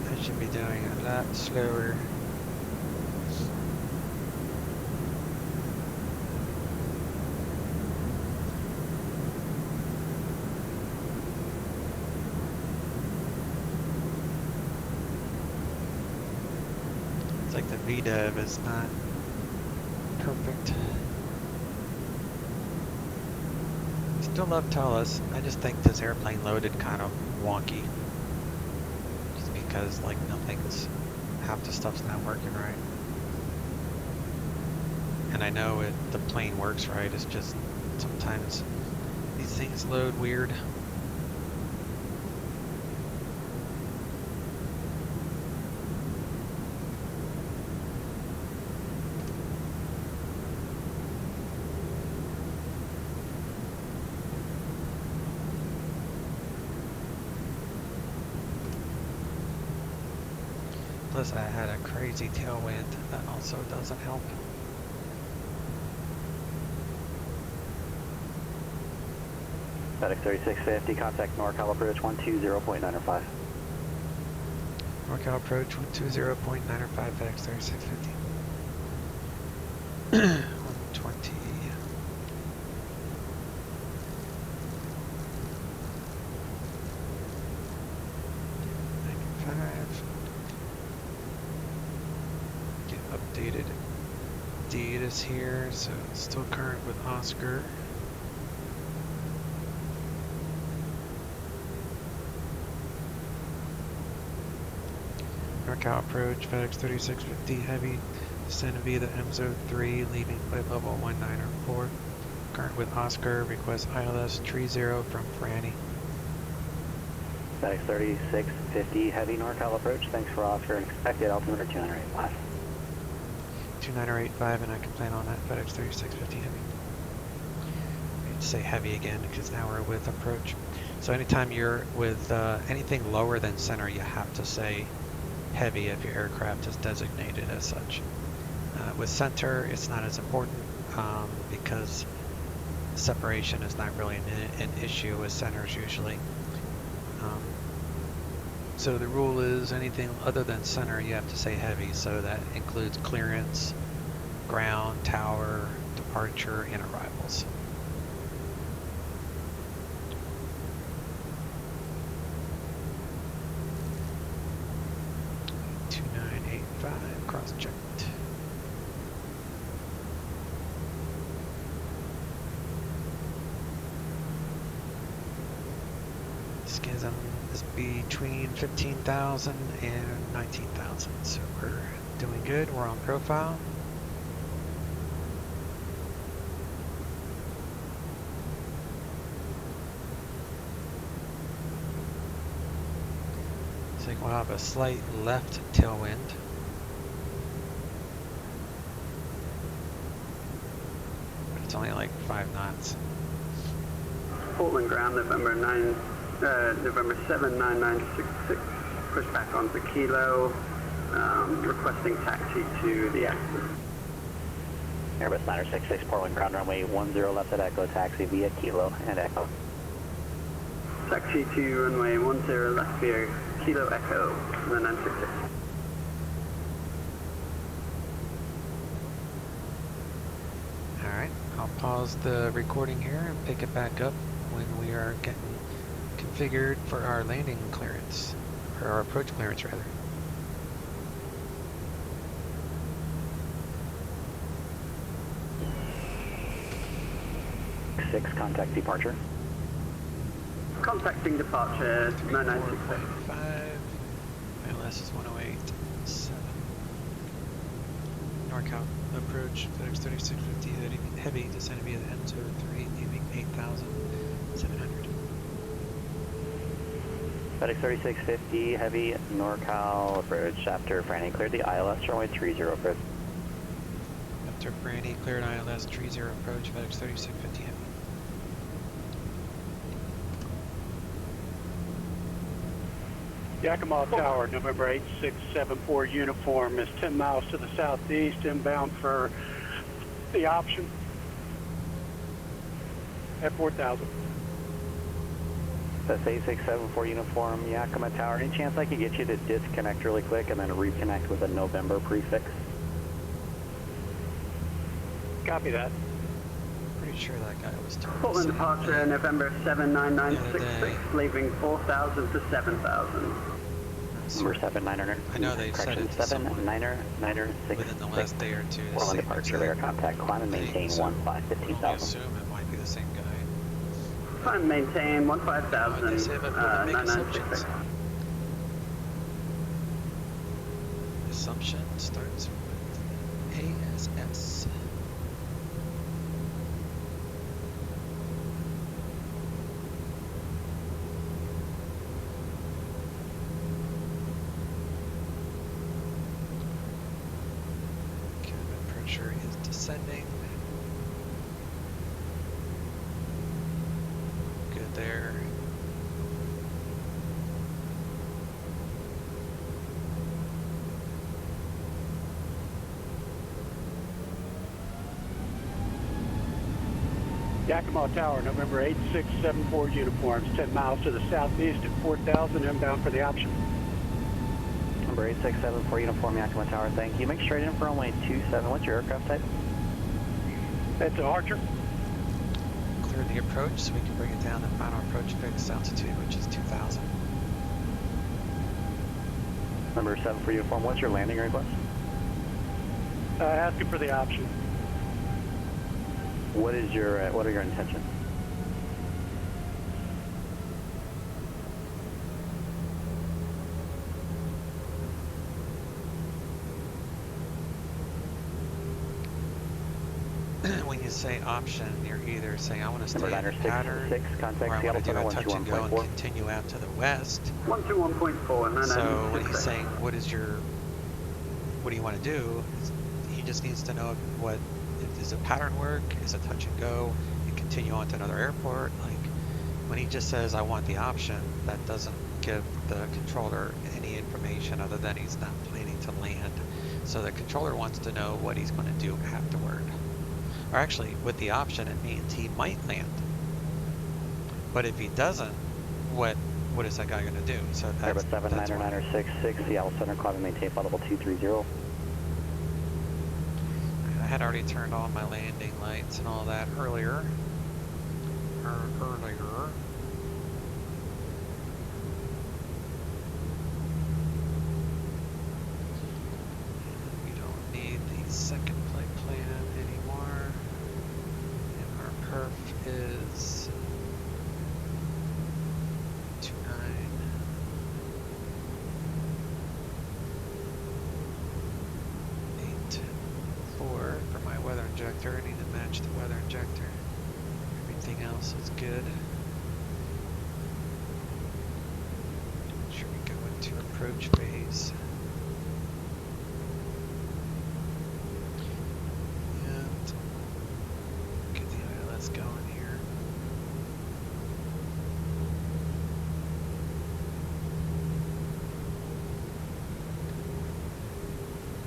I should be doing it a lot slower. It's like the VDEV is not perfect. Still love Telus. I just think this airplane loaded kind of wonky. Just because like nothing's, half the stuff's not working right. And I know the plane works right, it's just sometimes these things load weird. Plus I had a crazy tailwind, that also doesn't help. FedEx 3650, contact NorCal approach 120.905. NorCal approach 120.905, FedEx 3650. 120. Updated data's here, so it's still current with Oscar. NorCal approach, FedEx 3650 heavy, descend via the MZO3, leaving flight level 1904. Current with Oscar, request ILS 30 from Franny. FedEx 3650 heavy NorCal approach, thanks for Oscar, expected altimeter 2985. 2985, and I can plan on that, FedEx 3650 heavy. to say heavy again because now we're with approach. So anytime you're with anything lower than center, you have to say heavy if your aircraft is designated as such. With center, it's not as important because separation is not really an issue with centers usually. So the rule is anything other than center, you have to say heavy. So that includes clearance, ground, tower, departure, and arrivals. Cross-checked. Schism is between 15,000 and 19,000, so we're doing good. We're on profile. So we'll have a slight left tailwind. It's only like 5 knots. Portland ground, November 7, 9966. Push back onto Kilo. Requesting taxi to the axis. Airbus 966, Portland ground, runway 10 left at Echo, taxi via Kilo and Echo. Taxi to runway 10 left via Kilo Echo, the 966. Alright, I'll pause the recording here and pick it back up when we are getting configured for our landing clearance, or our approach clearance rather. Six, contact departure. Contacting departure, 9966. 5, ILS is 108.7. NorCal approach, FedEx 3650 heavy, descending via the N03, leaving 8,700. FedEx 3650, heavy, NorCal approach, chapter, Franny, cleared the ILS, runway 30 approach. After Franny, cleared ILS 30 approach, FedEx 3650 heavy. Yakima Tower, November 8674 uniform is 10 miles to the southeast, inbound for the option at 4,000. That's 8674 uniform, Yakima Tower. Any chance I could get you to disconnect really quick and then reconnect with a November prefix? Copy that. Pretty sure that guy was told. Portland departure, November 7, 9966, leaving 4,000 to 7,000. Number 7900. I know they said it to someone 7996. within the last day or two. Portland departure, air contact, climb and maintain 15,000. I assume it might be the same guy. Climb, maintain 15,000, What'd they say about people make 9966. Assumption starts with ASS. Cabin pressure is descending. Good there. Yakima Tower, November 8674 uniforms, 10 miles to the southeast at 4,000, inbound for the option. Number 8674 uniform, Yakima Tower, thank you. Make straight in for runway 27. What's your aircraft type? It's a Archer. Clear the approach so we can bring it down to final approach fixed altitude, which is 2,000. Number 7 for uniform, what's your landing request? Asking for the option. What are your intentions? When you say option, you're either saying I want to stay in Number pattern, 966, contact or I want to do a touch and go and 121.4. continue out to the west. 121.4, So when he's saying what do you want to do, he just needs to know what is a pattern work, is a touch and go, and continue on to another airport. Like when he just says, I want the option, that doesn't give the controller any information other than he's not planning to land. So the controller wants to know what he's going to do afterward. Or actually, with the option, it means he might land. But if he doesn't, what is that guy going to do? So that's Airbus 79966, Seattle Center, climb and maintain flight level 230. I had already turned on my landing lights and all that earlier. We don't need the second flight plan anymore. And our perf is 2984 for my weather injector. I need to match the weather injector. Everything else is good. Should we go into approach phase? And get the ILS going here.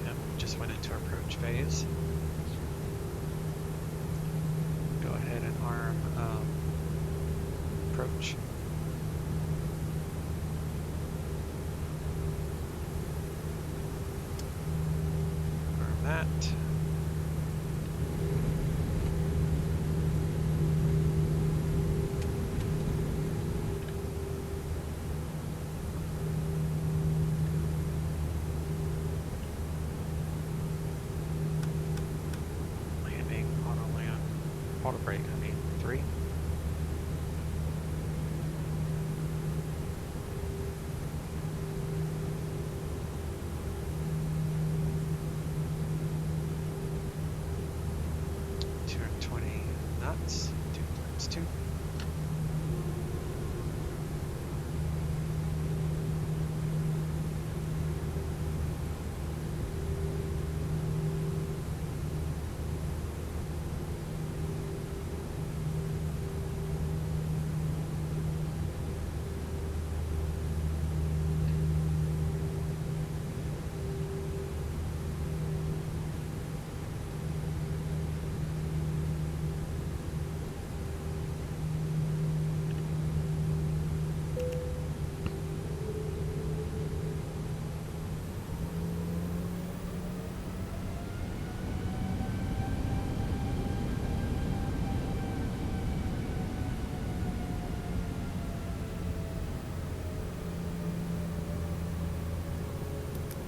Yep, just went into approach phase. Go ahead and arm approach. Arm that. Landing, auto land, auto brake, I mean, 3. Knots, 2 times 2.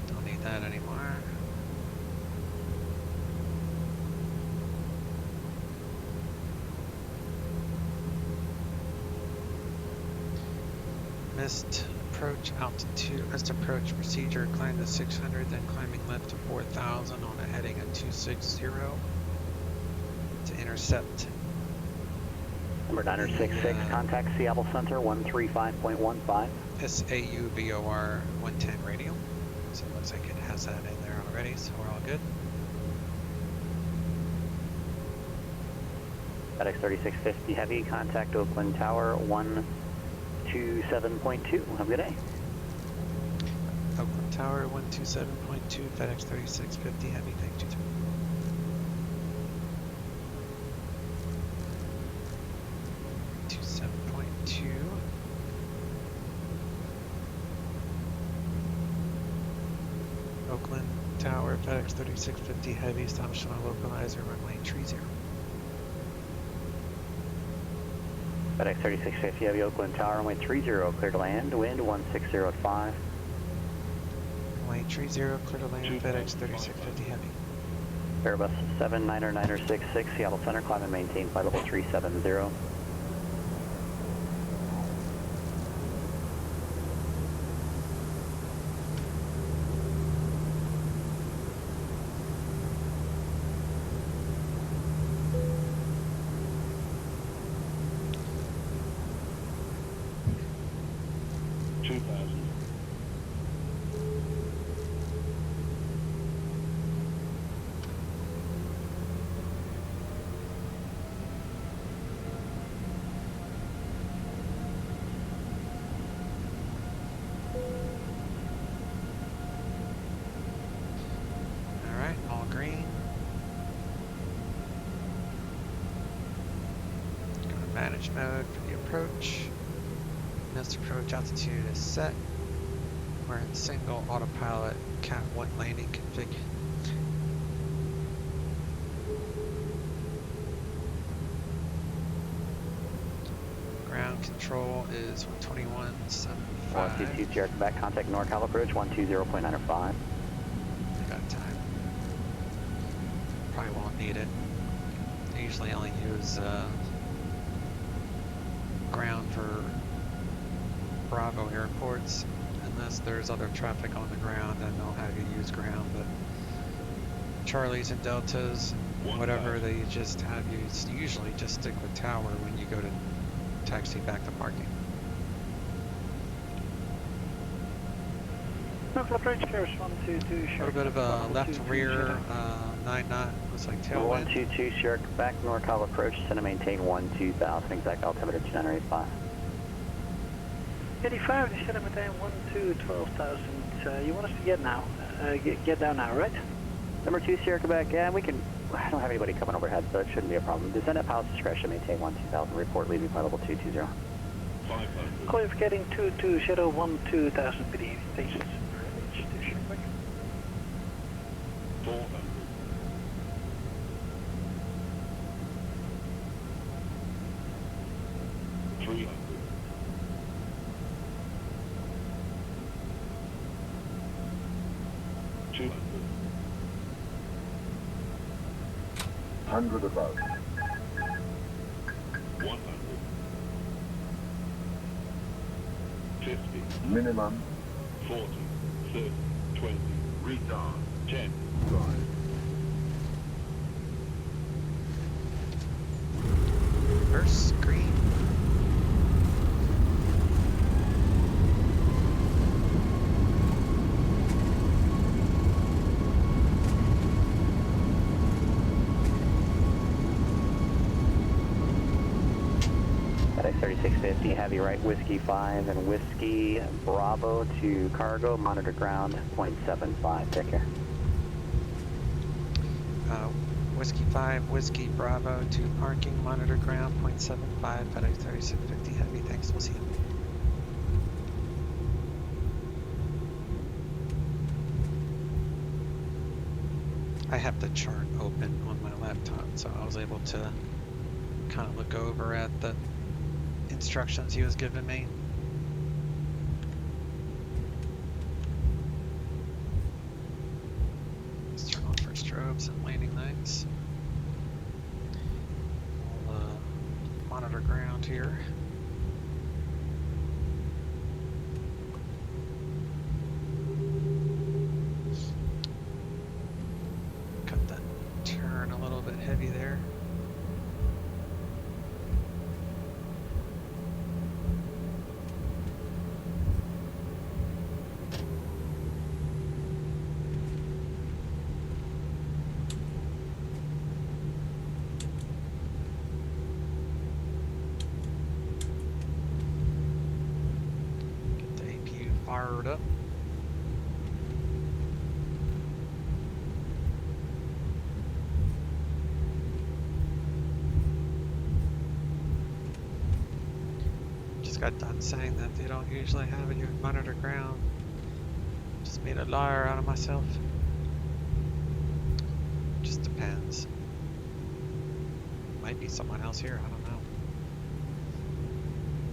Don't need that anymore. Missed approach altitude, missed approach procedure, climb to 600, then climbing left to 4,000 on a heading of 260 to intercept. Number 966, contact Seattle Center 135.15. SAU VOR 110 radial. So it looks like it has that in there already, so we're all good. FedEx 3650 Heavy, contact Oakland Tower 127.2. Have a good day. Oakland Tower 127.2, FedEx 3650 Heavy, thank you. 27.2. Oakland Tower, FedEx 3650 Heavy, establishing a localizer, runway 30. FedEx 3650 Heavy, Oakland Tower, runway 30, clear to land, wind 160.5. Runway 30, clear to land, FedEx 3650 Heavy. Airbus 79966, Seattle Center, climb and maintain flight level 370. Manage mode for the approach. Missed approach altitude is set. We're in single autopilot Cat 1 landing config. Ground control is 121.75. 122 Sierra Quebec, contact NorCal approach 120.95. I got time. Probably won't need it. I usually only use ground for Bravo airports, unless there's other traffic on the ground, then they'll have you use ground. But Charlies and Deltas, whatever, they just have you usually just stick with tower when you go to taxi back to parking. Local approach course 122 A little bit of a left rear 9 knot, looks like tailwind. 122 Sierra Quebec, NorCal approach, send and maintain 12,000, exact altimeter 2985. 85, they said I'm at 12,000. You want us to get now? Get down now, right? Number 2 Sierra Quebec, yeah, we can, I don't have anybody coming overhead, so it shouldn't be a problem. Descend at pilot's discretion, maintain 12,000, report leaving flight level 220. Call for getting 220 12,000 PD stations. Sierra Quebec. 400. 300. 200. 100 above. 100. 50. Minimum. 40. 30. 20. Retard. 10. Drive. Reverse green. FedEx 3650, heavy right, Whiskey 5 and Whiskey Bravo to cargo, monitor ground, 0.75, take care. Whiskey 5, Whiskey Bravo to parking, monitor ground, 0.75, FedEx 3650 heavy, thanks, we'll see you. I have the chart open on my laptop, so I was able to kind of look over at the instructions he was giving me. Let's turn on for strobes and landing lights. We'll monitor ground here. Cut that turn a little bit heavy there. Fired up. Just got done saying that they don't usually have you monitor ground. Just made a liar out of myself. Just depends. Might be someone else here, I don't know.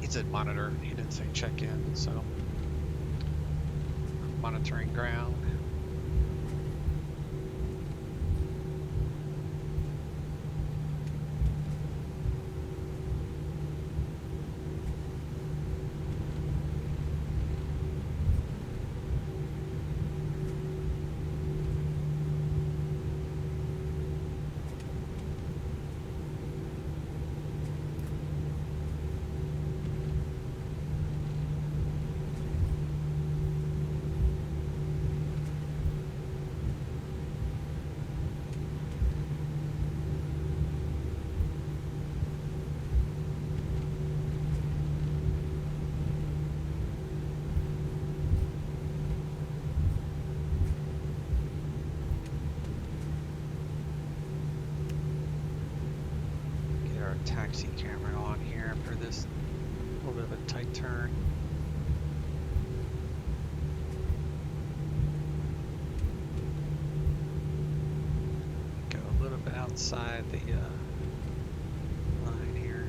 He said monitor, he didn't say check in, so monitoring ground. our taxi camera on here for this little bit of a tight turn. Go a little bit outside the line here.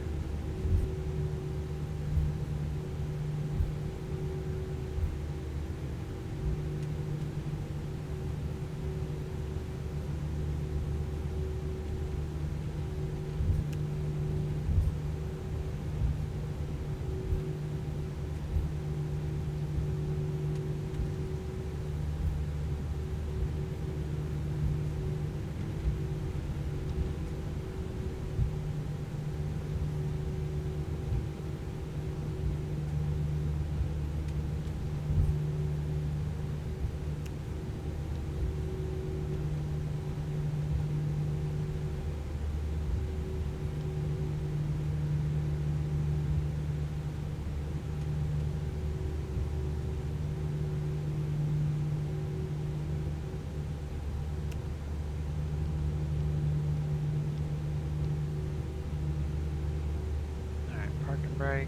Brake.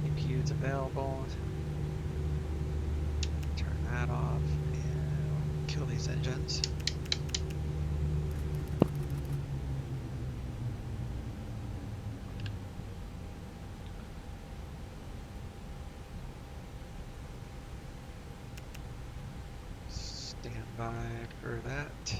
EPU's available. Turn that off and kill these engines. Stand by for that.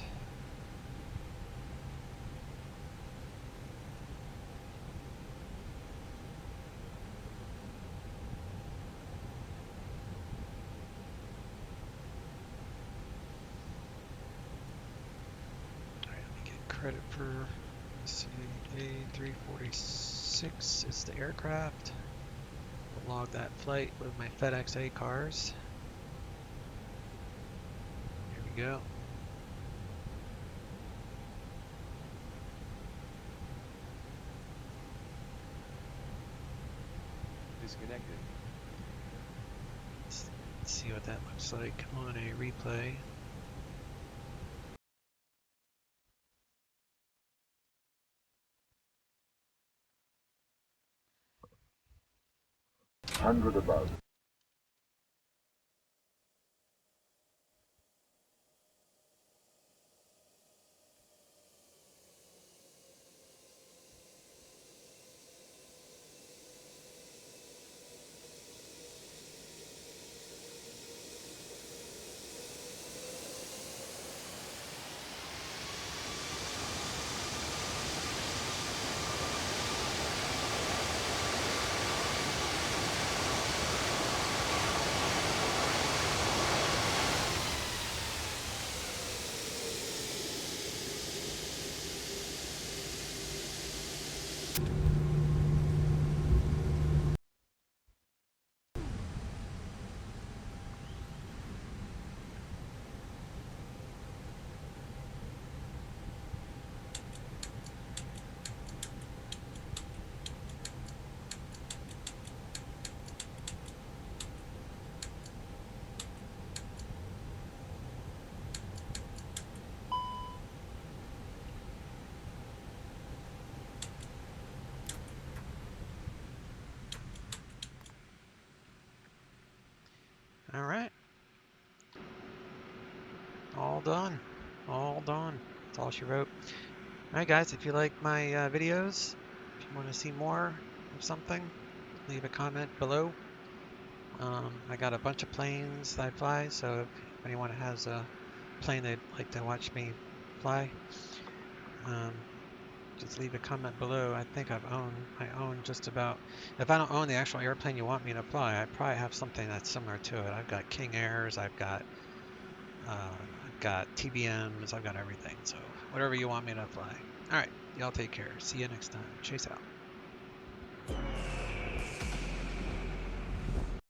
Credit for, let's see, A340-6 is the aircraft. We'll log that flight with my FedEx A cars. Here we go. Disconnected. Let's see what that looks like on a replay. Hundred above. All right. All done. All done. That's all she wrote. All right, guys, if you like my videos, if you want to see more of something, leave a comment below. I got a bunch of planes that I fly, so if anyone has a plane they'd like to watch me fly, just leave a comment below. I think I own just about, if I don't own the actual airplane you want me to fly, I probably have something that's similar to it. I've got King Airs, I've got TBMs, I've got everything. So whatever you want me to fly. All right, y'all take care. See you next time. Chase out.